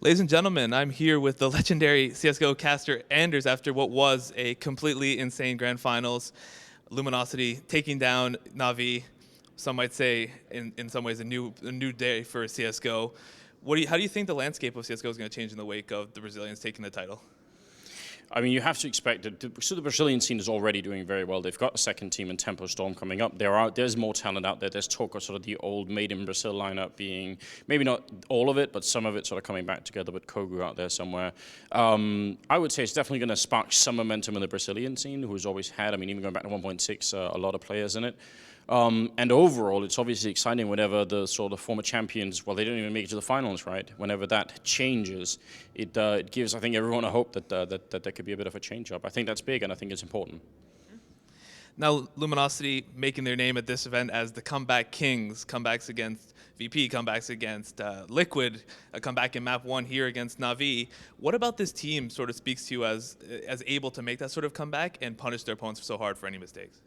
Ladies and gentlemen, I'm here with the legendary CSGO caster Anders after what was a completely insane grand finals. Luminosity taking down Na'Vi. Some might say, in some ways, a new day for CSGO. How do you think the landscape of CSGO is going to change in the wake of the Brazilians taking the title? I mean, you have to expect that. So the Brazilian scene is already doing very well. They've got a second team in Tempo Storm coming up. There's more talent out there. There's talk of sort of the old Made in Brazil lineup being, maybe not all of it, but some of it sort of coming back together with Kogu out there somewhere. I would say it's definitely going to spark some momentum in the Brazilian scene, who's always had, I mean, even going back to 1.6, a lot of players in it. And overall, it's obviously exciting whenever the sort of former champions, well, they don't even make it to the finals, right? Whenever that changes, it gives, I think, everyone a hope that there could be a bit of a change-up. I think that's big, and I think it's important. Now, Luminosity making their name at this event as the comeback kings, comebacks against VP, comebacks against Liquid, a comeback in map 1 here against Na'Vi. What about this team sort of speaks to you as able to make that sort of comeback and punish their opponents so hard for any mistakes?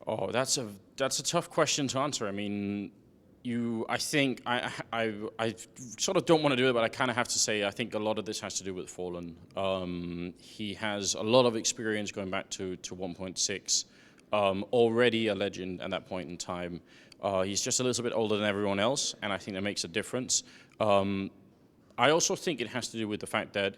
Oh, that's a tough question to answer. I mean, I think I sort of don't want to do it, but I kind of have to say I think a lot of this has to do with Fallen. He has a lot of experience going back to 1.6, already a legend at that point in time. He's just a little bit older than everyone else, and I think that makes a difference. I also think it has to do with the fact that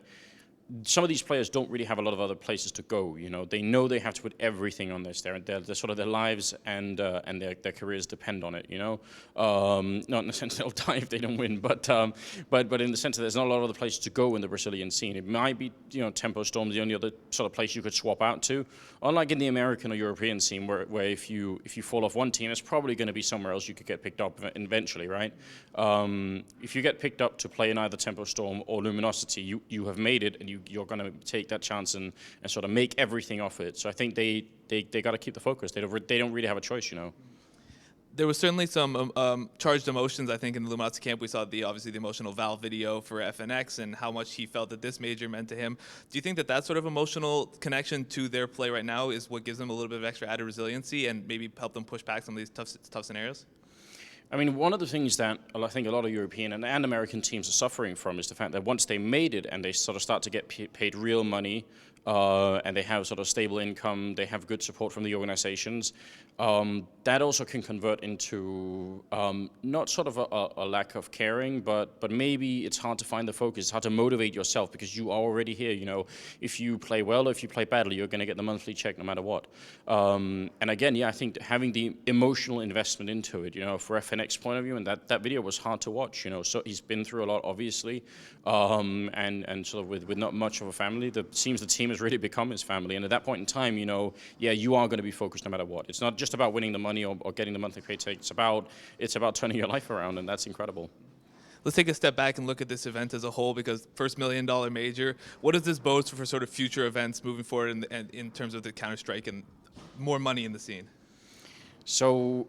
some of these players don't really have a lot of other places to go. You know, they know they have to put everything on this. Their sort of their lives and their careers depend on it. You know, not in the sense they'll die if they don't win, but in the sense that there's not a lot of other places to go in the Brazilian scene. It might be, you know, Tempo Storm the only other sort of place you could swap out to. Unlike in the American or European scene, where if you fall off one team, it's probably going to be somewhere else you could get picked up eventually, right? If you get picked up to play in either Tempo Storm or Luminosity, you have made it, and you're going to take that chance and sort of make everything off it. So I think they got to keep the focus. They don't really have a choice, you know. There was certainly some charged emotions, I think, in the Luminosity camp. We saw obviously the emotional Val video for FNX and how much he felt that this major meant to him. Do you think that sort of emotional connection to their play right now is what gives them a little bit of extra added resiliency and maybe help them push back some of these tough scenarios? I mean, one of the things that I think a lot of European and American teams are suffering from is the fact that once they made it and they sort of start to get paid real money, and they have sort of stable income, they have good support from the organizations, that also can convert into not sort of a lack of caring, but maybe it's hard to find the focus, it's hard to motivate yourself because you are already here, you know. If you play well or if you play badly, you're going to get the monthly check no matter what. And again, yeah, I think having the emotional investment into it, you know, for FNX point of view, and that video was hard to watch, you know. So he's been through a lot, obviously, and sort of with not much of a family. It seems the team has really become his family, and at that point in time, you know, yeah, you are going to be focused no matter what. It's not just about winning the money or getting the monthly paycheck. It's about turning your life around, and that's incredible. Let's take a step back and look at this event as a whole, because first $1 million major. What does this bode for sort of future events moving forward in terms of the Counter-Strike and more money in the scene? So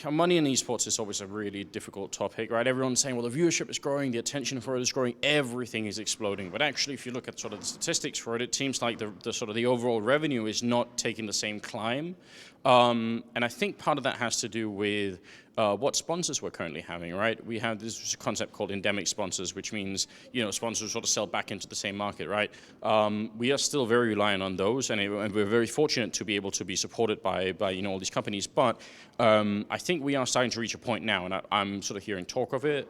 money in esports is always a really difficult topic, right? Everyone's saying, well, the viewership is growing, the attention for it is growing, everything is exploding. But actually, if you look at sort of the statistics for it, it seems like the sort of the overall revenue is not taking the same climb. And I think part of that has to do with what sponsors we're currently having, right? We have this concept called endemic sponsors, which means, you know, sponsors sort of sell back into the same market, right? We are still very reliant on those, and we're very fortunate to be able to be supported by you know, all these companies. But I think we are starting to reach a point now, and I'm sort of hearing talk of it,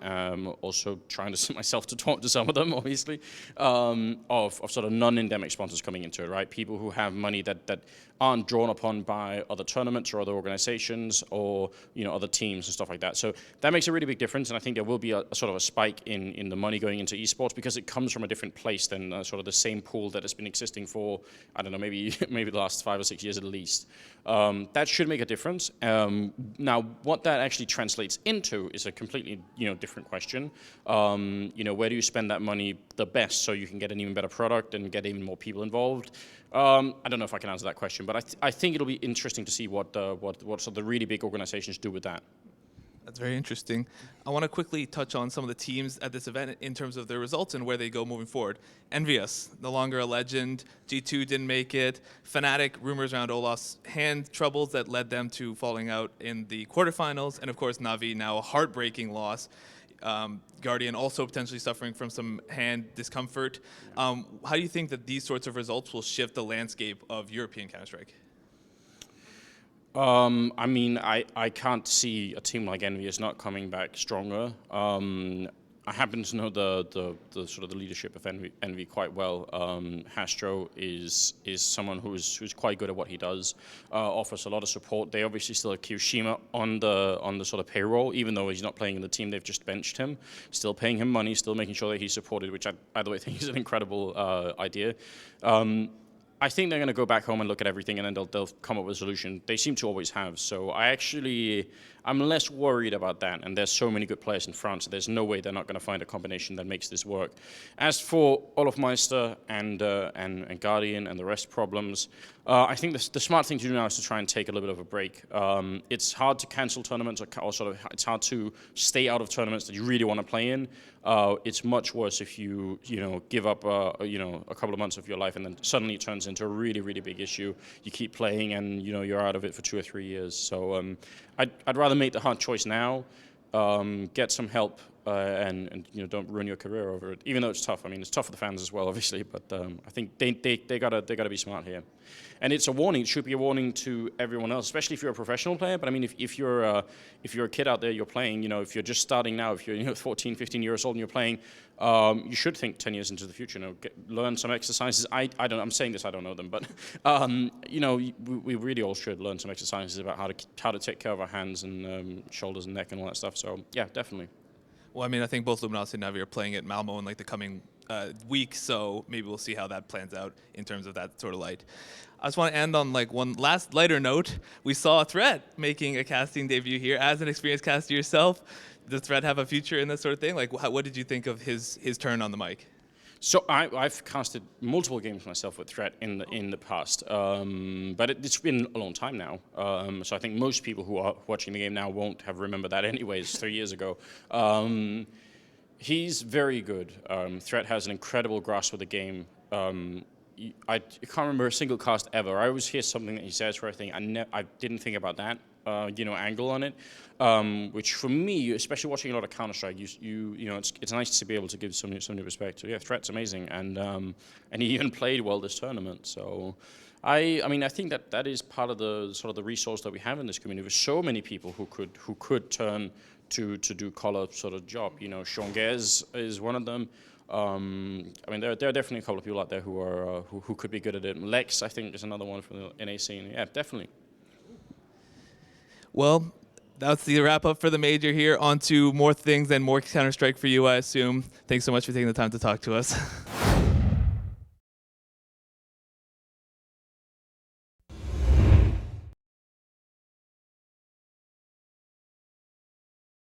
also trying to set myself to talk to some of them, obviously, of sort of non-endemic sponsors coming into it, right? People who have money that aren't drawn upon by other tournaments or other organizations or, you know, other teams and stuff like that. So that makes a really big difference, and I think there will be a sort of a spike in the money going into esports because it comes from a different place than sort of the same pool that has been existing for, I don't know, maybe the last 5 or 6 years at least. That should make a difference. Now, what that actually translates into is a completely, you know, different question. You know, where do you spend that money the best so you can get an even better product and get even more people involved? I don't know if I can answer that question, but I think it'll be interesting to see what sort of the really big organizations do with that. That's very interesting. I want to quickly touch on some of the teams at this event in terms of their results and where they go moving forward. Envious, no longer a legend. G2 didn't make it. Fnatic, rumors around Olaf's hand troubles that led them to falling out in the quarterfinals. And of course, Na'Vi, now a heartbreaking loss. Guardian also potentially suffering from some hand discomfort. How do you think that these sorts of results will shift the landscape of European Counter-Strike? I mean, I can't see a team like Envy is not coming back stronger. I happen to know the sort of the leadership of Envy quite well. Hastro is someone who's quite good at what he does. Offers a lot of support. They obviously still have Kyoshima on the sort of payroll, even though he's not playing in the team. They've just benched him. Still paying him money. Still making sure that he's supported, which I, by the way, think is an incredible idea. I think they're going to go back home and look at everything, and then they'll come up with a solution. They seem to always have. So I'm less worried about that. And there's so many good players in France. There's no way they're not going to find a combination that makes this work. As for Olofmeister and Guardian and the rest problems, I think the smart thing to do now is to try and take a little bit of a break. It's hard to cancel tournaments, or sort of it's hard to stay out of tournaments that you really want to play in. It's much worse if you give up a couple of months of your life and then suddenly it turns into a really, really big issue. You keep playing and you're out of it for 2 or 3 years. So I'd rather make the hard choice now, get some help, and don't ruin your career over it. Even though it's tough. I mean, it's tough for the fans as well, obviously. But I think they gotta be smart here. And it's a warning. It should be a warning to everyone else, especially if you're a professional player. But I mean, if you're a kid out there, you're playing. If you're just starting now, if you're 14, 15 years old and you're playing, you should think 10 years into the future. Learn some exercises. I'm saying this. I don't know them, but we really all should learn some exercises about how to take care of our hands and shoulders and neck and all that stuff. So yeah, definitely. Well, I mean, I think both Luminosity and Navi are playing at Malmo in like the coming week, so maybe we'll see how that plans out in terms of that sort of light. I just want to end on like one last lighter note. We saw Threat making a casting debut here. As an experienced caster yourself, does Threat have a future in this sort of thing? Like, what did you think of his turn on the mic? So I've casted multiple games myself with Threat in the past, but it's been a long time now. So I think most people who are watching the game now won't have remembered that anyways 3 years ago. He's very good. Threat has an incredible grasp of the game. I can't remember a single cast ever. I always hear something that he says where I think I didn't think about that angle on it, which for me, especially watching a lot of Counter-Strike, it's nice to be able to give some new respect. So yeah, Threat's amazing, and he even played well this tournament. So I mean I think that is part of the sort of the resource that we have in this community. There's so many people who could turn to do color sort of job. Sean Gez is one of them. I mean, there are definitely a couple of people out there who could be good at it. Lex, I think, is another one from the NA scene. Yeah, definitely. Well, that's the wrap up for the major here. On to more things and more Counter-Strike for you, I assume. Thanks so much for taking the time to talk to us.